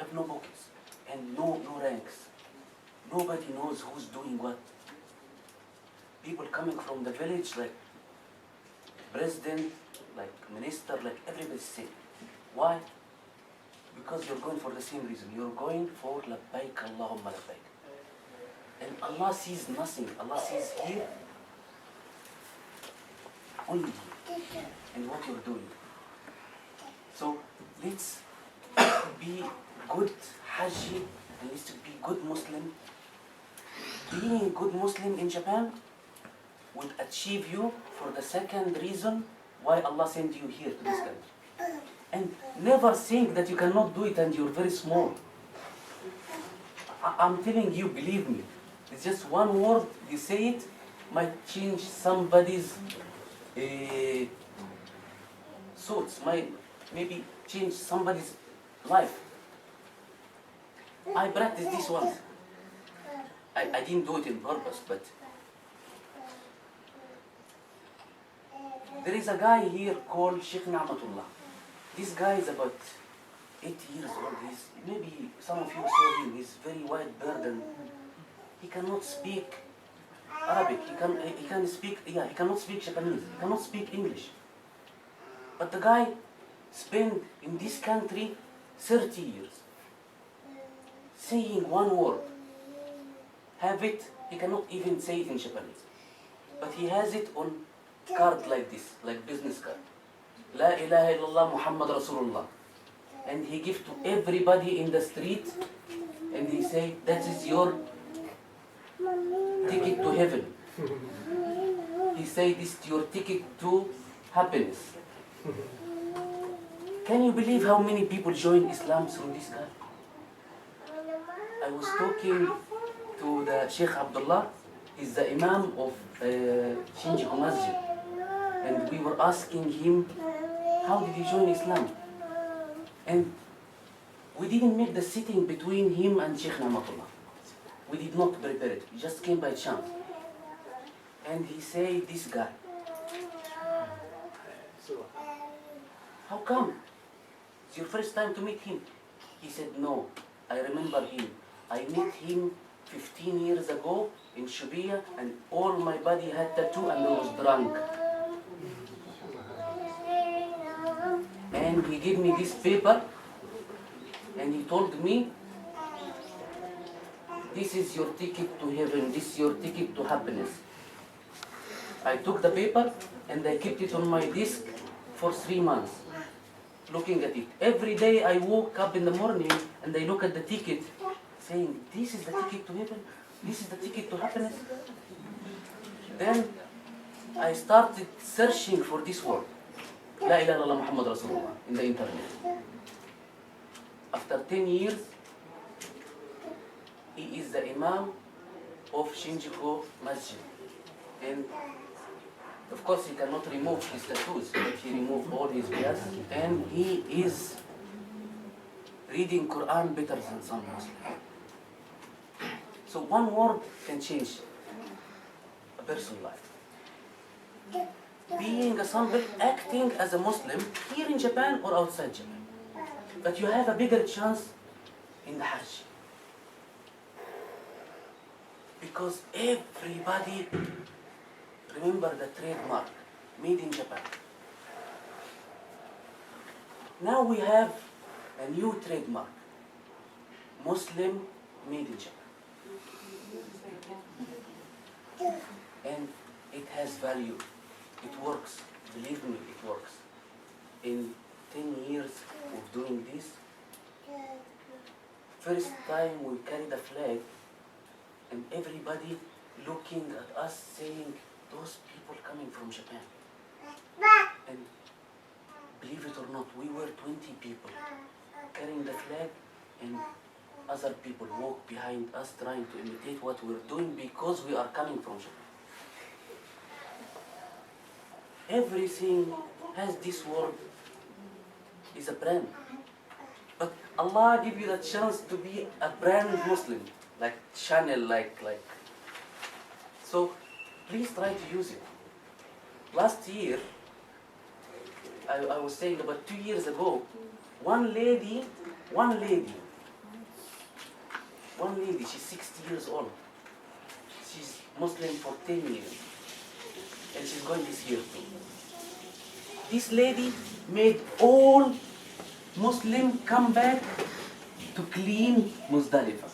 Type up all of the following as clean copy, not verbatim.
have no pockets and no ranks. Nobody knows who's doing what. People coming from the village, like president, like minister, like everybody's same. Why? Because you're going for the same reason. You're going for labbaik Allahumma labbaik. And Allah sees nothing. Allah sees here, only here, and what you're doing. So let's be good Hajj, and let's be good Muslim. Being a good Muslim in Japan would achieve you for the second reason why Allah sent you here to this country. And never think that you cannot do it and you're very small. I'm telling you, believe me. It's just one word, you say it, might change somebody's thoughts, might maybe change somebody's life. I practiced this once. I didn't do it on purpose, but there is a guy here called Sheikh Na'matullah. This guy is about 8 years old. Maybe some of you saw him. He's very white beard and he cannot speak Arabic. He cannot speak Japanese. He cannot speak English. But the guy spent in this country 30 years saying one word. Have it, he cannot even say it in Japanese. But he has it on card like this, like business card. La ilaha illallah Muhammad Rasulullah. And he gives to everybody in the street and he say, that is your ticket to heaven. He say, this is your ticket to happiness. Can you believe how many people join Islam through this guy? I was talking to the Sheikh Abdullah. He's the Imam of Shinjuku Masjid. And we were asking him, how did he join Islam? And we didn't make the sitting between him and Sheikh Na'matullah. We did not prepare it. It just came by chance. And he said, this guy. How come? It's your first time to meet him. He said, no, I remember him. I met him 15 years ago in Shubia and all my body had tattoo and I was drunk. And he gave me this paper and he told me, this is your ticket to heaven, this is your ticket to happiness. I took the paper and I kept it on my desk for 3 months, looking at it. Every day I woke up in the morning and I look at the ticket, saying, this is the ticket to heaven, this is the ticket to happiness. Then I started searching for this word, La ilaha illallah Muhammad Rasulullah, in the internet. After 10 years, he is the Imam of Shinjuku Masjid. And of course he cannot remove his tattoos, but he removed all his beards. And he is reading Quran better than some Muslims. So one word can change a person's life. Being a Sunday, acting as a Muslim here in Japan or outside Japan. But you have a bigger chance in the Hajj. Because everybody remember the trademark, made in Japan. Now we have a new trademark, Muslim made in Japan. And it has value. It works. Believe me, it works. In 10 years of doing this, first time we carried a flag and everybody looking at us saying, those people coming from Japan. And believe it or not, we were 20 people carrying the flag and other people walk behind us trying to imitate what we're doing because we are coming from Japan. Everything has this word, is a brand. But Allah give you the chance to be a brand Muslim, like channel, like. So please try to use it. Last year, I was saying about 2 years ago, one lady one lady, she's 60 years old. She's Muslim for 10 years. And she's going this year too. This lady made all Muslim come back to clean Muzdalifah.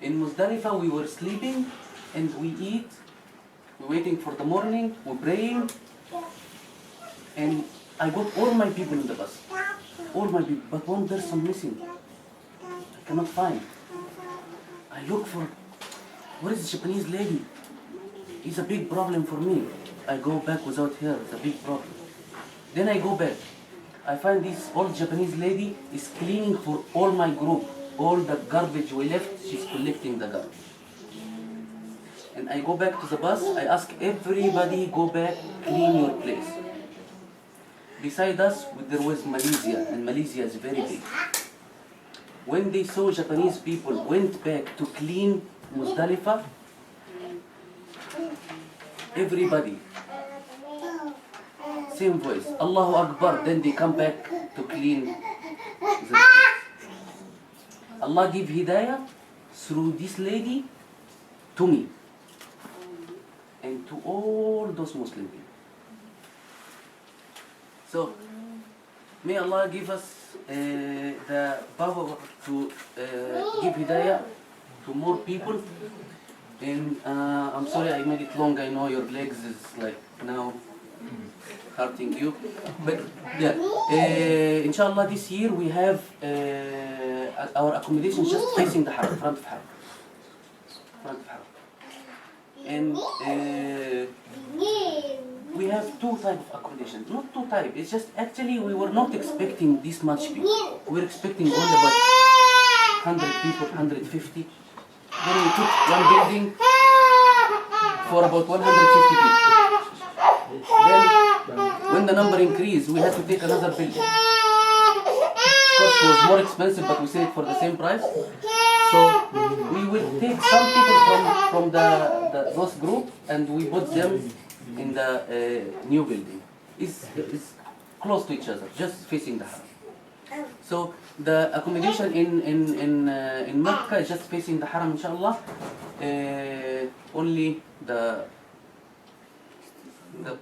In Muzdalifah we were sleeping and we eat, we're waiting for the morning, we're praying, and I got all my people in the bus. All my people, but one person missing. I cannot find. I look for, where is the Japanese lady? It's a big problem for me. I go back without her, it's a big problem. Then I go back. I find this old Japanese lady is cleaning for all my group. All the garbage we left, she's collecting the garbage. And I go back to the bus, I ask everybody go back, clean your place. Beside us, there was Malaysia, and Malaysia is very big. When they saw Japanese people went back to clean Muzdalifah, everybody, same voice, Allahu Akbar, then they come back to clean the place. Allah give hidayah through this lady to me and to all those Muslim people. So, may Allah give us the power to give hidayah to more people. And I'm sorry I made it long. I know your legs is like now hurting you. But yeah, inshallah this year we have our accommodation just facing the Haram, front of Haram. Front of Haram. And we have two types of accommodation. Not two types, it's just actually we were not expecting this much people. We were expecting only about 100 people, 150. Then we took one building for about 150 people. Then when the number increased, we had to take another building. Of course it was more expensive, but we said it for the same price. So we will take some people from those group and we put them in the new building. It's close to each other, just facing the Haram. So the accommodation in Mecca is just facing the Haram, inshallah. Only the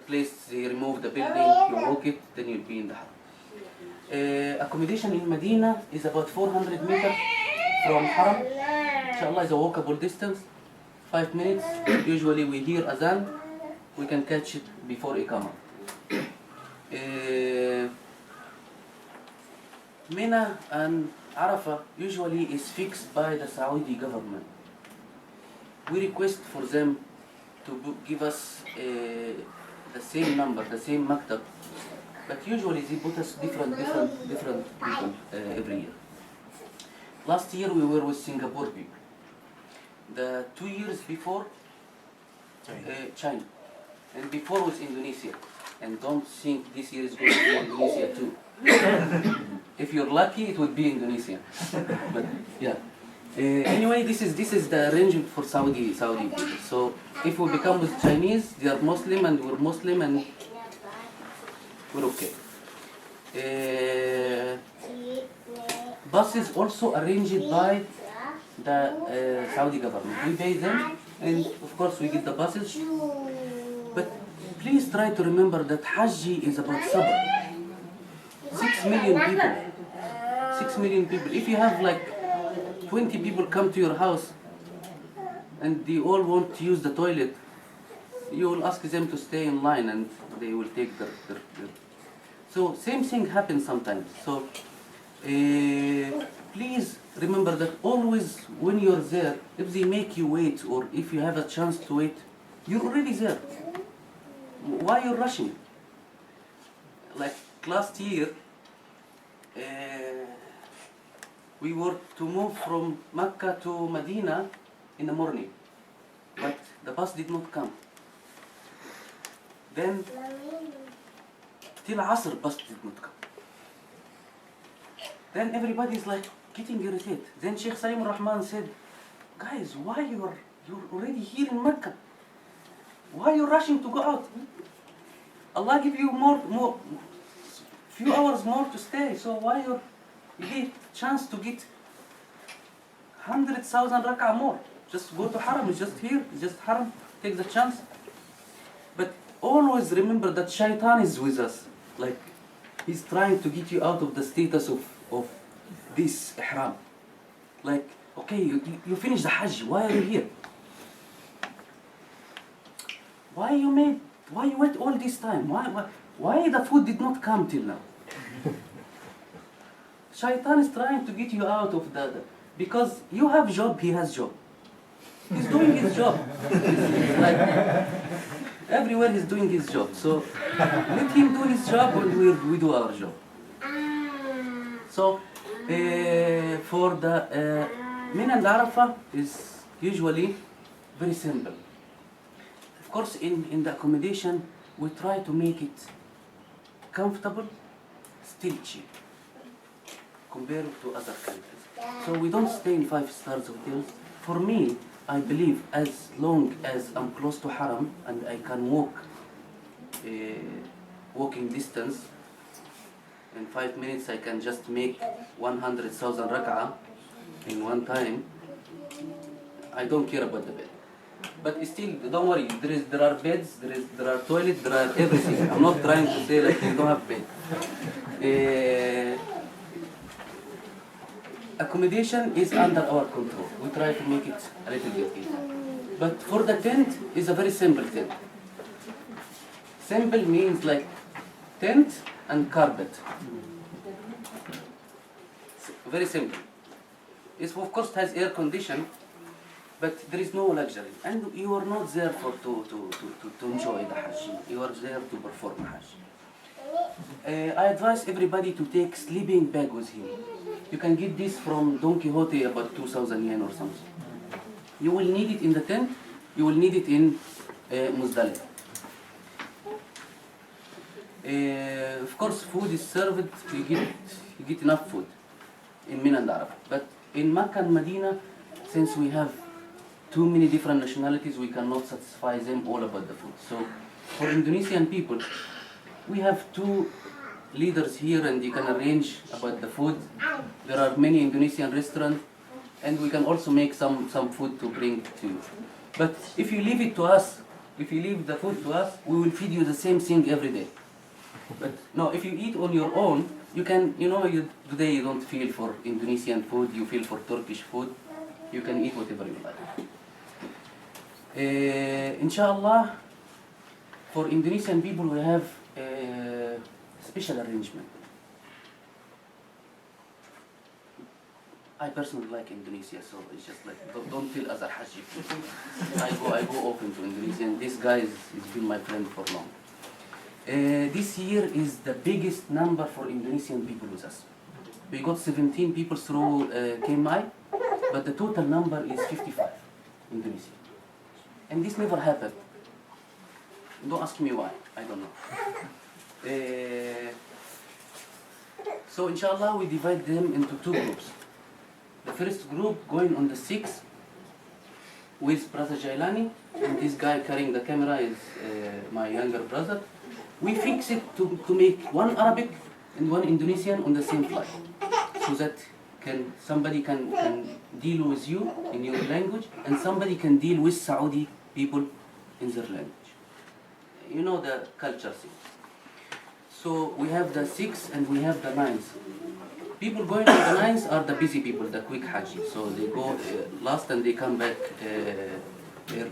place they remove the building, you walk it, then you'll be in the Haram. Accommodation in Medina is about 400 meters from Haram. Inshallah is a walkable distance, 5 minutes. Usually we hear azan, we can catch it before Iqamah. Mina and Arafah usually is fixed by the Saudi government. We request for them to give us the same number, the same maktab, but usually they put us different people every year. Last year we were with Singapore people. The 2 years before, China. And before was Indonesia. And don't think this year is going to be Indonesia too. If you're lucky, it would be Indonesia. But yeah. Anyway, this is the arrangement for Saudi people. So if we become with Chinese, they are Muslim and we're Muslim and we're okay. Buses also arranged by the Saudi government. We pay them, and of course we get the buses. But please try to remember that Hajj is about sabr. 6 million people. 6 million people. If you have like 20 people come to your house and they all want to use the toilet, you will ask them to stay in line and they will take their. So same thing happens sometimes. So please remember that always when you're there, if they make you wait or if you have a chance to wait, you're already there. Why you're rushing? Like last year, we were to move from Mecca to Medina in the morning, but the bus did not come. Then till Asr, bus did not come. Then everybody is like getting irritated. Then Sheikh Salim Rahman said, guys, why you're already here in Mecca? Why are you rushing to go out? Allah give you few hours more to stay. So why you get chance to get 100,000 rak'ah more. Just go to Haram, it's just here, it's just Haram, take the chance. But always remember that Shaitan is with us. Like, he's trying to get you out of the status of this ihram. Like, okay, you finished the Hajj, why are you here? Why you wait all this time? Why the food did not come till now? Shaitan is trying to get you out of because you have job, he has job. He's doing his job. Like, everywhere he's doing his job. So let him do his job and we do our job. So for the Mina and Arafah is usually very simple. Of course, in the accommodation, we try to make it comfortable, still cheap, compared to other countries. So we don't stay in 5-star hotels. For me, I believe as long as I'm close to Haram and I can walk walking distance, in 5 minutes I can just make 100,000 rak'ah in one time, I don't care about the bed. But still, don't worry, there are beds, there are toilets, there are everything. I'm not trying to say like you don't have bed. Accommodation is under our control. We try to make it a little bit easier. But for the tent, is a very simple tent. Simple means like tent and carpet. Very simple. It of course has air condition, but there is no luxury. And you are not there to enjoy the Hajj. You are there to perform Hajj. I advise everybody to take sleeping bag with him. You can get this from Don Quixote, about 2,000 yen or something. You will need it in the tent, you will need it in Muzdalifah. Of course, food is served, you get enough food in Mina and Arafah. But in Makkah and Medina, since we have too many different nationalities, we cannot satisfy them all about the food. So for Indonesian people, we have 2 leaders here and you can arrange about the food. There are many Indonesian restaurants and we can also make some food to bring to you. But if you leave it to us, if you leave the food to us, we will feed you the same thing every day. But no, if you eat on your own, you can, today you don't feel for Indonesian food, you feel for Turkish food, you can eat whatever you like. Inshallah, for Indonesian people we have special arrangement. I personally like Indonesia, so it's just like, don't feel as a Hajj. I go often to Indonesia, and this guy has been my friend for long. This year is the biggest number for Indonesian people with us. We got 17 people through KMII, but the total number is 55 Indonesian. And this never happened. Don't ask me why, I don't know. So inshallah we divide them into 2 groups. The first group going on the 6th with Brother Jailani, and this guy carrying the camera is my younger brother. We fix it to make 1 Arabic and 1 Indonesian on the same flight, so that somebody can deal with you in your language and somebody can deal with Saudi people in their language. You know the culture thing. So we have the 6th and we have the 9th. People going to the 9th are the busy people, the quick Hajj. So they go last and they come back early.